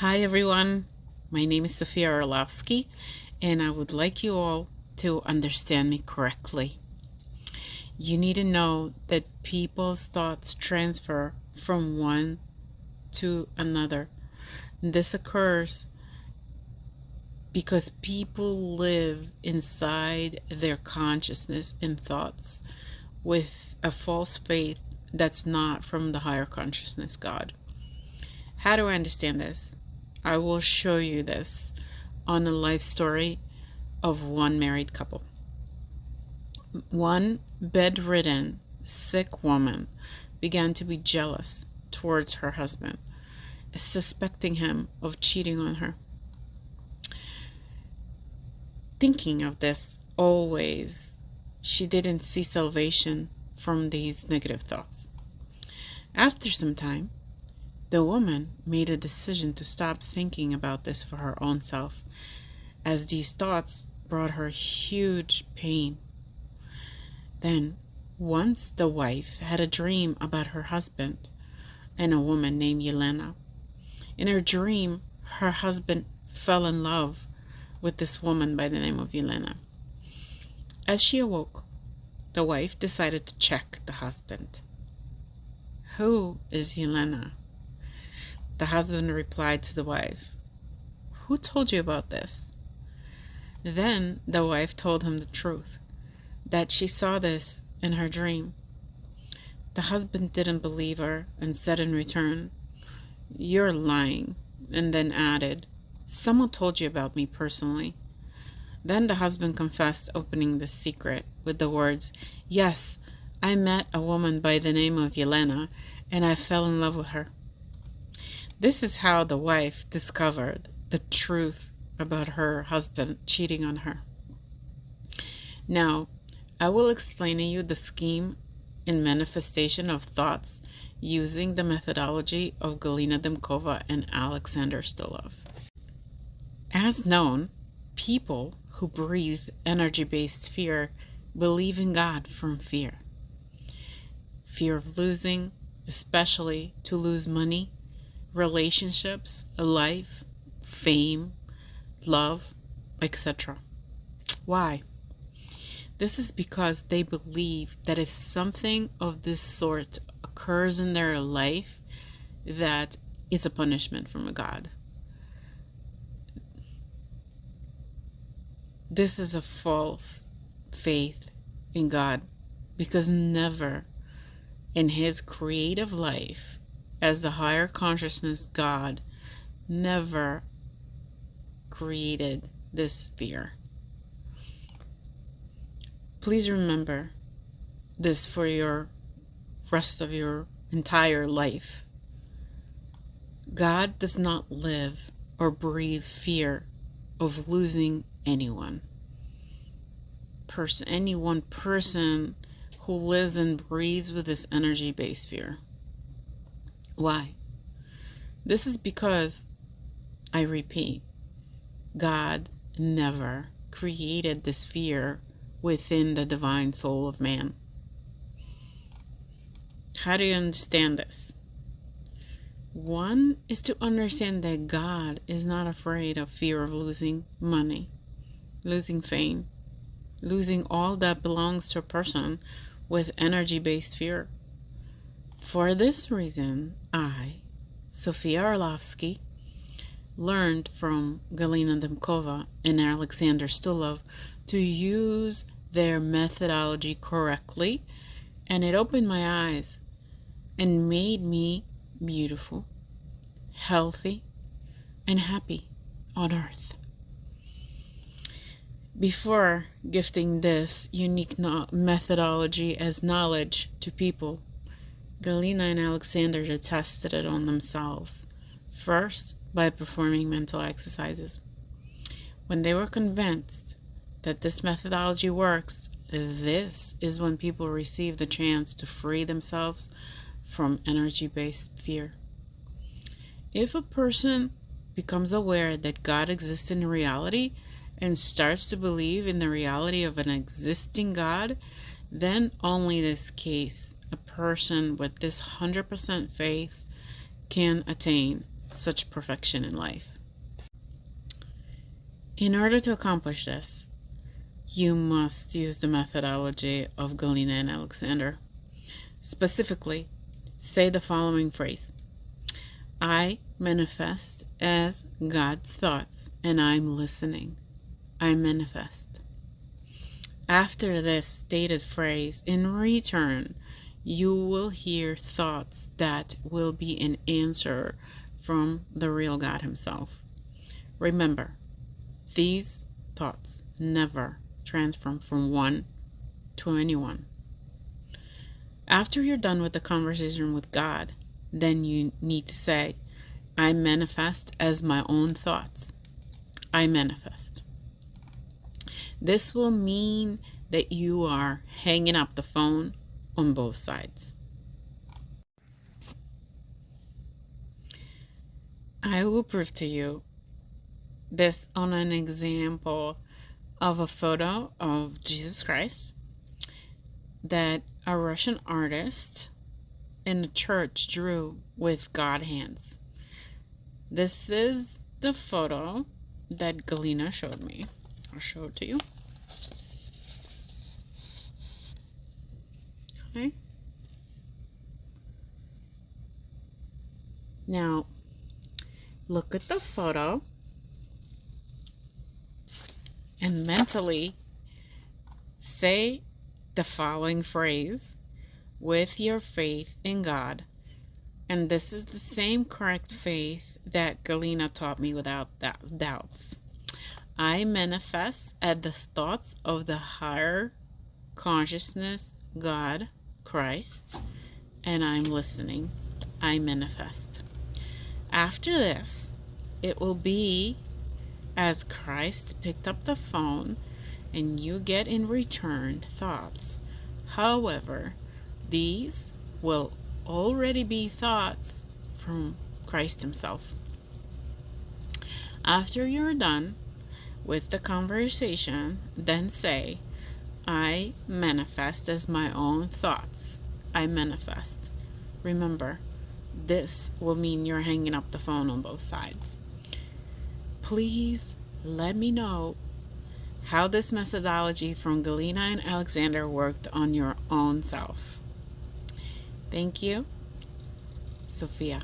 Hi everyone, my name is Sofia Orlovsky, and I would like you all to understand me correctly. You need to know that people's thoughts transfer from one to another. This occurs because people live inside their consciousness and thoughts with a false faith that's not from the higher consciousness God. How do I understand this? I will show you this on a life story of one married couple. One bedridden, sick woman began to be jealous towards her husband, suspecting him of cheating on her. Thinking of this always, she didn't see salvation from these negative thoughts. After some time, the woman made a decision to stop thinking about this for her own self, as these thoughts brought her huge pain. Then, once the wife had a dream about her husband and a woman named Galina. In her dream, her husband fell in love with this woman by the name of Galina. As she awoke, the wife decided to check the husband. "Who is Galina?" The husband replied to the wife, "Who told you about this?" Then the wife told him the truth, that she saw this in her dream. The husband didn't believe her and said in return, "You're lying," and then added, "Someone told you about me personally." Then the husband confessed, opening the secret with the words, "Yes, I met a woman by the name of Galina, and I fell in love with her." This is how the wife discovered the truth about her husband cheating on her. Now, I will explain to you the scheme and manifestation of thoughts using the methodology of Galina Dymkova and Aleksandr Stulov. As known, people who breathe energy-based fear believe in God from fear. Fear of losing, especially to lose money, relationships, life, fame, love, etc. Why? This is because they believe that if something of this sort occurs in their life, that it's a punishment from a God. This is a false faith in God, because never in his creative life as the higher consciousness God never created this fear. Please remember this for your rest of your entire life. God does not live or breathe fear of losing anyone. Any one person who lives and breathes with this energy-based fear. Why? This is because, I repeat, God never created this fear within the divine soul of man. How do you understand this? One is to understand that God is not afraid of fear of losing money, losing fame, losing all that belongs to a person with energy-based fear. For this reason, I, Sofia Orlovsky, learned from Galina Dymkova and Aleksandr Stulov to use their methodology correctly, and it opened my eyes and made me beautiful, healthy, and happy on earth. Before gifting this unique methodology as knowledge to people, Galina and Aleksandr tested it on themselves, first by performing mental exercises. When they were convinced that this methodology works, this is when people receive the chance to free themselves from energy-based fear. If a person becomes aware that God exists in reality and starts to believe in the reality of an existing God, then only this case, a person with this 100% faith can attain such perfection in life. In order to accomplish this, you must use the methodology of Galina and Aleksandr. Specifically, say the following phrase: I manifest as God's thoughts, and I'm listening. I manifest. After this stated phrase, in return, you will hear thoughts that will be an answer from the real God Himself. Remember, these thoughts never transform from one to anyone. After you're done with the conversation with God, then you need to say, I manifest as my own thoughts. I manifest. This will mean that you are hanging up the phone on both sides. I will prove to you this on an example of a photo of Jesus Christ that a Russian artist in a church drew with God hands. This is the photo that Galina showed me. I'll show it to you. Okay. Now, look at the photo and mentally say the following phrase with your faith in God. And this is the same correct faith that Galina taught me without doubts. I manifest at the thoughts of the higher consciousness, God, Christ, and I'm listening. I manifest. After this, it will be as Christ picked up the phone and you get in return thoughts. However, these will already be thoughts from Christ Himself. After you're done with the conversation, then say, I manifest as my own thoughts. I manifest. Remember, this will mean you're hanging up the phone on both sides. Please let me know how this methodology from Galina and Aleksandr worked on your own self. Thank you, Sophia.